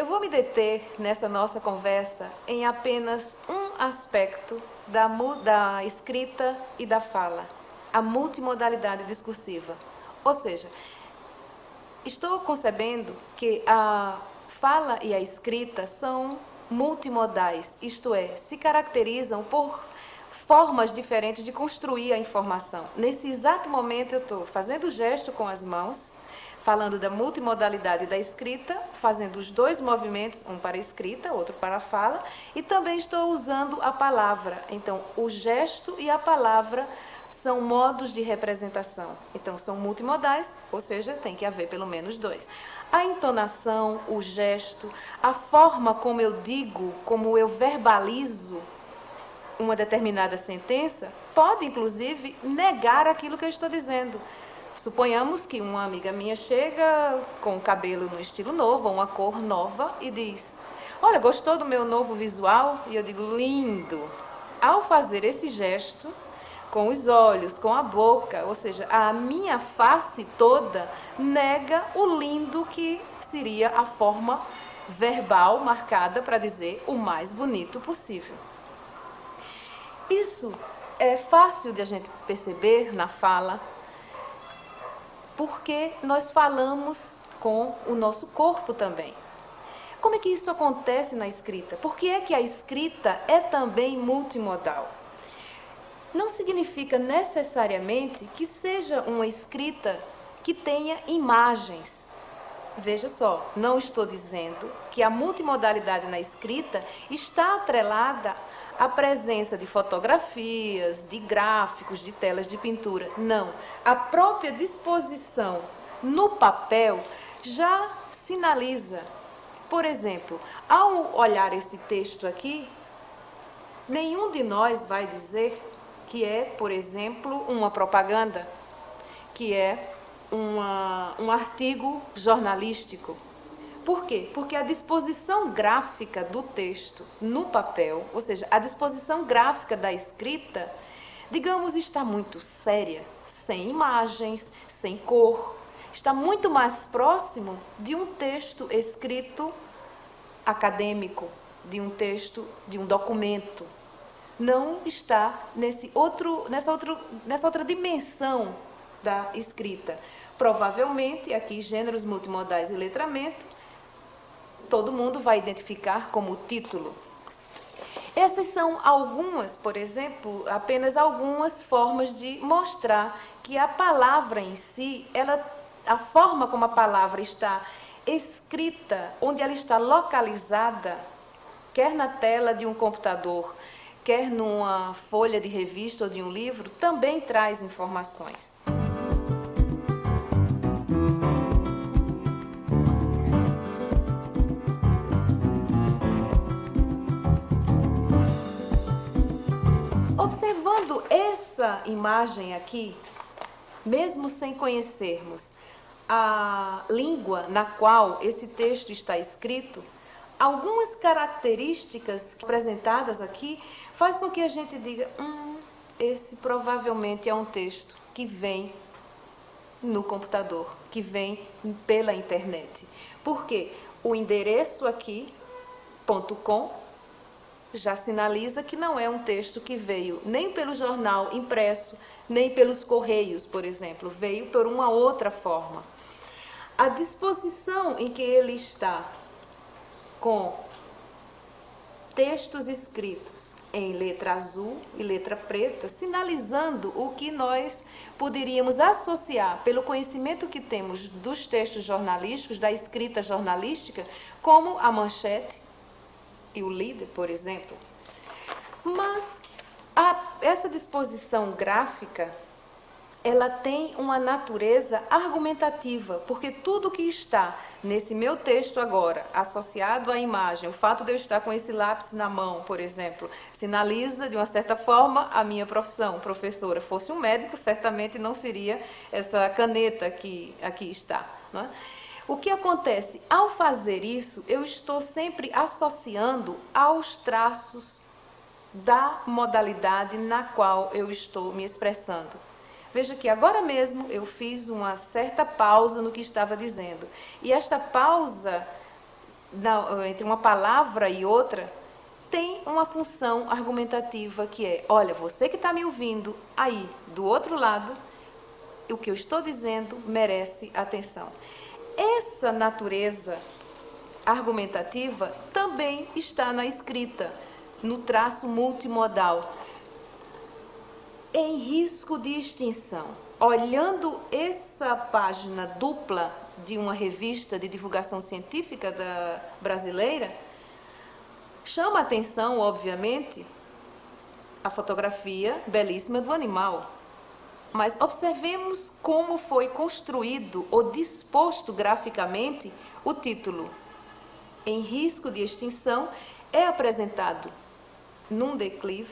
Eu vou me deter nessa nossa conversa em apenas um aspecto da escrita e da fala, a multimodalidade discursiva. Ou seja, estou concebendo que a fala e a escrita são multimodais, isto é, se caracterizam por formas diferentes de construir a informação. Nesse exato momento eu estou fazendo o gesto com as mãos, falando da multimodalidade da escrita, fazendo os dois movimentos, um para a escrita, outro para a fala, e também estou usando a palavra. Então, o gesto e a palavra são modos de representação. Então, são multimodais, ou seja, tem que haver pelo menos dois. A entonação, o gesto, a forma como eu digo, como eu verbalizo uma determinada sentença, pode, inclusive, negar aquilo que eu estou dizendo. Suponhamos que uma amiga minha chega com o cabelo no estilo novo, ou uma cor nova, e diz: olha, gostou do meu novo visual? E eu digo: lindo. Ao fazer esse gesto, com os olhos, com a boca, ou seja, a minha face toda nega o lindo que seria a forma verbal marcada para dizer o mais bonito possível. Isso é fácil de a gente perceber na fala, porque nós falamos com o nosso corpo também. Como é que isso acontece na escrita? Por que é que a escrita é também multimodal? Não significa necessariamente que seja uma escrita que tenha imagens. Veja só, não estou dizendo que a multimodalidade na escrita está atrelada à presença de fotografias, de gráficos, de telas de pintura. Não. A própria disposição no papel já sinaliza. Por exemplo, ao olhar esse texto aqui, nenhum de nós vai dizer que é, por exemplo, uma propaganda, que é um artigo jornalístico. Por quê? Porque a disposição gráfica do texto no papel, ou seja, a disposição gráfica da escrita, digamos, está muito séria, sem imagens, sem cor. Está muito mais próximo de um texto escrito acadêmico, de um texto, de um documento. Não está nessa outra dimensão da escrita. Provavelmente, aqui, gêneros multimodais e letramento, todo mundo vai identificar como título. Essas são algumas, por exemplo, apenas algumas formas de mostrar que a palavra em si, a forma como a palavra está escrita, onde ela está localizada, quer na tela de um computador, quer numa folha de revista ou de um livro, também traz informações. Observando essa imagem aqui, mesmo sem conhecermos a língua na qual esse texto está escrito, algumas características apresentadas aqui faz com que a gente diga: esse provavelmente é um texto que vem no computador, que vem pela internet. Por quê? O endereço aqui, .com, já sinaliza que não é um texto que veio nem pelo jornal impresso, nem pelos correios, por exemplo, veio por uma outra forma. A disposição em que ele está com textos escritos em letra azul e letra preta, sinalizando o que nós poderíamos associar, pelo conhecimento que temos dos textos jornalísticos, da escrita jornalística, como a manchete e o líder, por exemplo. Mas essa disposição gráfica, ela tem uma natureza argumentativa, porque tudo que está nesse meu texto agora, associado à imagem, o fato de eu estar com esse lápis na mão, por exemplo, sinaliza, de uma certa forma, a minha profissão, professora. Fosse um médico, certamente não seria essa caneta que aqui está, não é? O que acontece? Ao fazer isso, eu estou sempre associando aos traços da modalidade na qual eu estou me expressando. Veja que agora mesmo eu fiz uma certa pausa no que estava dizendo. E esta pausa entre uma palavra e outra, tem uma função argumentativa que é, olha, você que está me ouvindo aí do outro lado, o que eu estou dizendo merece atenção. Essa natureza argumentativa também está na escrita, no traço multimodal, em risco de extinção. Olhando essa página dupla de uma revista de divulgação científica brasileira, chama a atenção, obviamente, a fotografia belíssima do animal. Mas observemos como foi construído ou disposto graficamente o título. Em risco de extinção é apresentado num declive,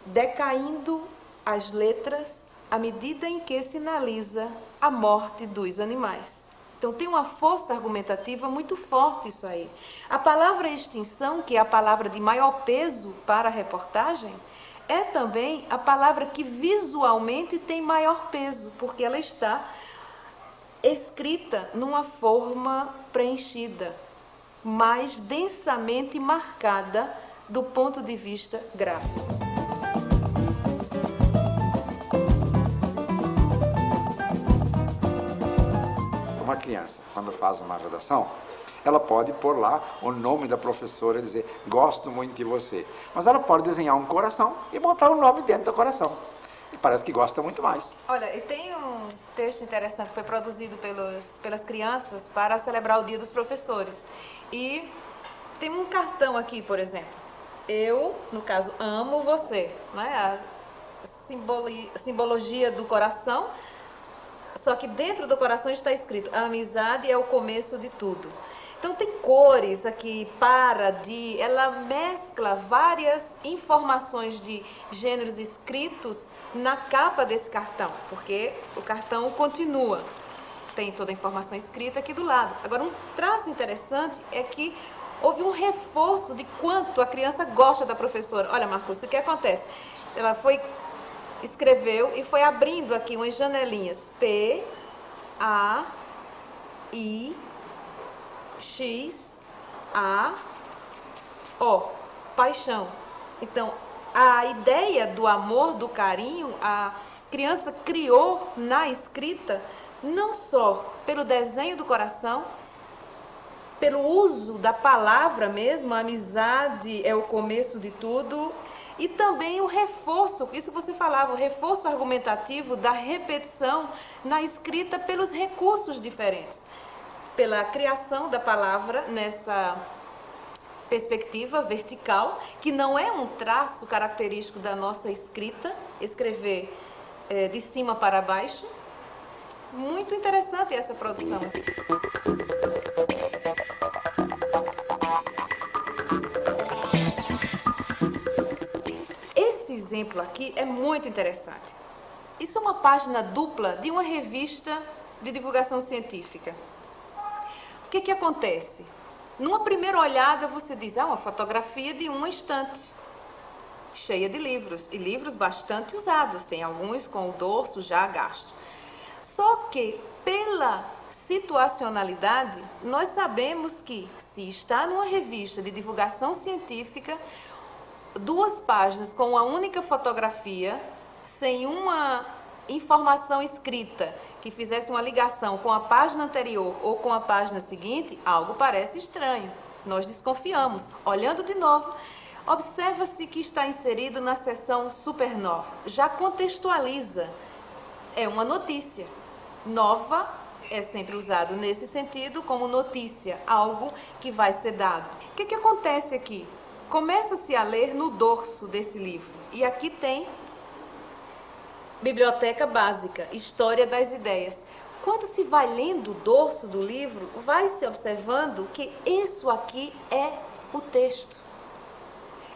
decaindo as letras à medida em que sinaliza a morte dos animais. Então tem uma força argumentativa muito forte isso aí. A palavra extinção, que é a palavra de maior peso para a reportagem, é também a palavra que visualmente tem maior peso, porque ela está escrita numa forma preenchida, mais densamente marcada do ponto de vista gráfico. Uma criança, quando faz uma redação, ela pode pôr lá o nome da professora e dizer, gosto muito de você. Mas ela pode desenhar um coração e botar o nome dentro do coração. E parece que gosta muito mais. Olha, e tem um texto interessante que foi produzido pelas crianças para celebrar o Dia dos Professores. E tem um cartão aqui, por exemplo. Eu, no caso, amo você. Né? A simbologia do coração. Só que dentro do coração está escrito, a amizade é o começo de tudo. Então tem cores aqui, ela mescla várias informações de gêneros escritos na capa desse cartão, porque o cartão continua, tem toda a informação escrita aqui do lado. Agora, um traço interessante é que houve um reforço de quanto a criança gosta da professora. Olha, Marcos, o que acontece? Ela escreveu e foi abrindo aqui umas janelinhas, P, A, I, X, A, O, paixão. Então, a ideia do amor, do carinho, a criança criou na escrita, não só pelo desenho do coração, pelo uso da palavra mesmo, a amizade é o começo de tudo, e também o reforço, isso que você falava, o reforço argumentativo da repetição na escrita pelos recursos diferentes. Pela criação da palavra nessa perspectiva vertical, que não é um traço característico da nossa escrita, escrever de cima para baixo. Muito interessante essa produção aqui. Esse exemplo aqui é muito interessante. Isso é uma página dupla de uma revista de divulgação científica. O que acontece? Numa primeira olhada você diz, uma fotografia de uma estante, cheia de livros, e livros bastante usados, tem alguns com o dorso já gasto. Só que, pela situacionalidade, nós sabemos que, se está numa revista de divulgação científica, 2 páginas com uma única fotografia, sem uma informação escrita que fizesse uma ligação com a página anterior ou com a página seguinte, algo parece estranho. Nós desconfiamos. Olhando de novo, observa-se que está inserido na seção supernova. Já contextualiza. É uma notícia. Nova é sempre usado nesse sentido como notícia, algo que vai ser dado. O que acontece aqui? Começa-se a ler no dorso desse livro. E aqui tem Biblioteca Básica, História das Ideias. Quando se vai lendo o dorso do livro, vai se observando que isso aqui é o texto.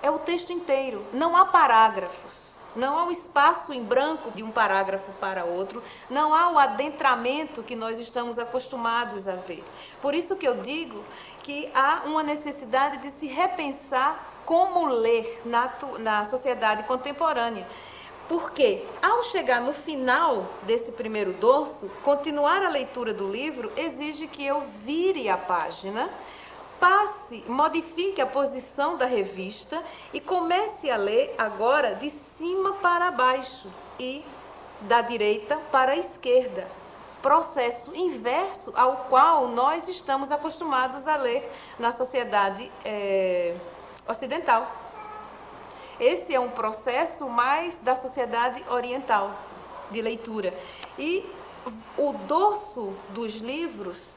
É o texto inteiro, não há parágrafos, não há um espaço em branco de um parágrafo para outro, não há o adentramento que nós estamos acostumados a ver. Por isso que eu digo que há uma necessidade de se repensar como ler na sociedade contemporânea. Porque, ao chegar no final desse primeiro dorso, continuar a leitura do livro exige que eu vire a página, modifique a posição da revista e comece a ler agora de cima para baixo e da direita para a esquerda. Processo inverso ao qual nós estamos acostumados a ler na sociedade ocidental. Esse é um processo mais da sociedade oriental, de leitura. E o dorso dos livros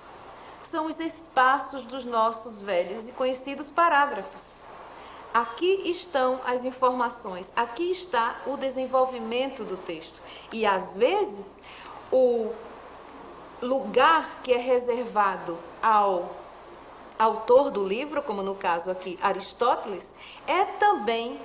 são os espaços dos nossos velhos e conhecidos parágrafos. Aqui estão as informações, aqui está o desenvolvimento do texto. E, às vezes, o lugar que é reservado ao autor do livro, como no caso aqui Aristóteles, é também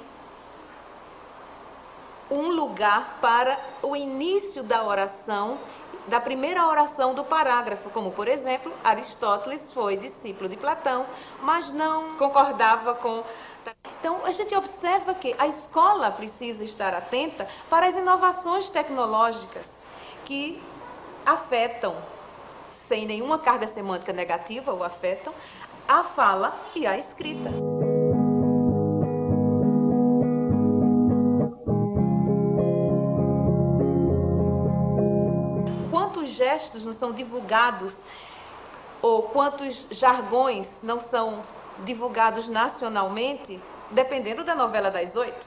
um lugar para o início da oração, da primeira oração do parágrafo, como, por exemplo, Aristóteles foi discípulo de Platão, mas não concordava com... Então, a gente observa que a escola precisa estar atenta para as inovações tecnológicas que afetam, sem nenhuma carga semântica negativa, ou afetam, a fala e a escrita. Quantos gestos não são divulgados, ou quantos jargões não são divulgados nacionalmente, dependendo da novela das 8?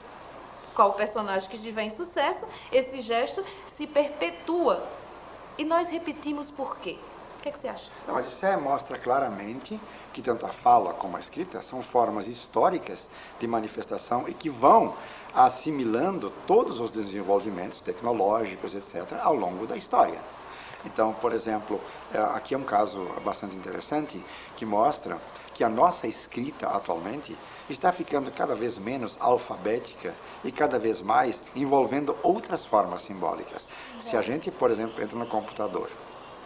Qual personagem que estiver em sucesso, esse gesto se perpetua. E nós repetimos por quê? O que você acha? Não, mas isso mostra claramente que tanto a fala como a escrita são formas históricas de manifestação e que vão assimilando todos os desenvolvimentos tecnológicos, etc., ao longo da história. Então, por exemplo, aqui é um caso bastante interessante que mostra que a nossa escrita atualmente está ficando cada vez menos alfabética e cada vez mais envolvendo outras formas simbólicas. Se a gente, por exemplo, entra no computador,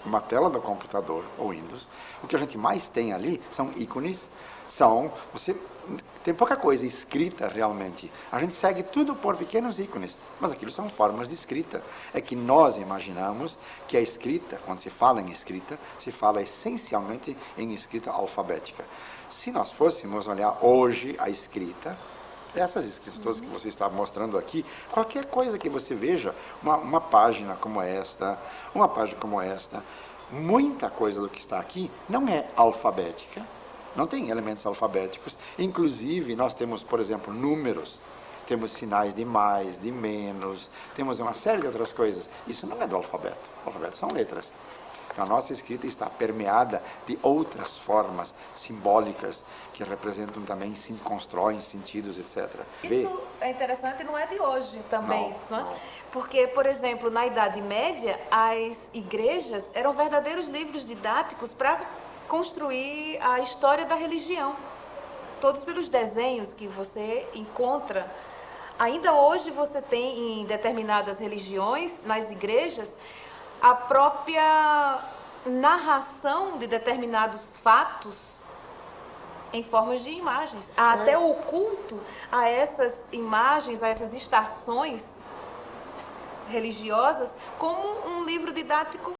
uma tela do computador ou Windows, o que a gente mais tem ali são ícones, tem pouca coisa escrita realmente. A gente segue tudo por pequenos ícones, mas aquilo são formas de escrita. É que nós imaginamos que a escrita, quando se fala em escrita, se fala essencialmente em escrita alfabética. Se nós fôssemos olhar hoje a escrita, essas escritas todas que você está mostrando aqui, qualquer coisa que você veja, uma página como esta, muita coisa do que está aqui não é alfabética, não tem elementos alfabéticos. Inclusive, nós temos, por exemplo, números, temos sinais de mais, de menos, temos uma série de outras coisas. Isso não é do alfabeto. O alfabeto são letras. Então, a nossa escrita está permeada de outras formas simbólicas que representam também, constroem sentidos, etc. Isso é interessante, não é de hoje também, não é? Não. Porque, por exemplo, na Idade Média, as igrejas eram verdadeiros livros didáticos para construir a história da religião. Todos pelos desenhos que você encontra. Ainda hoje você tem em determinadas religiões, nas igrejas, a própria narração de determinados fatos em formas de imagens. Há até o culto a essas imagens, a essas estações religiosas, como um livro didático